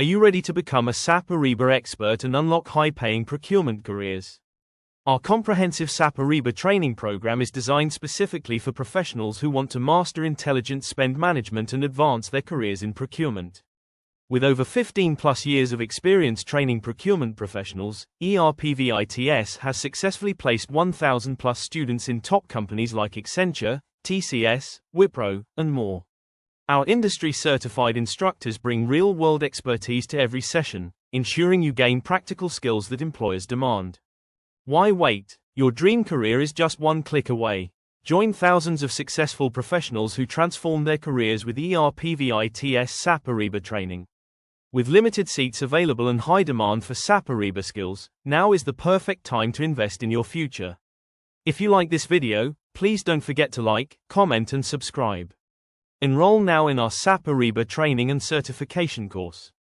Are you ready to become a SAP Ariba expert and unlock high-paying procurement careers? Our comprehensive SAP Ariba training program is designed specifically for professionals who want to master intelligent spend management and advance their careers in procurement. With over 15+ years of experience training procurement professionals, ERPVITS has successfully placed 1,000+ students in top companies like Accenture, TCS, Wipro, and more. Our industry-certified instructors bring real-world expertise to every session, ensuring you gain practical skills that employers demand. Why wait? Your dream career is just one click away. Join thousands of successful professionals who transform their careers with ERPVITS SAP Ariba Training. With limited seats available and high demand for SAP Ariba skills, now is the perfect time to invest in your future. If you like this video, please don't forget to like, comment and subscribe. Enroll now in our SAP Ariba Training and Certification course.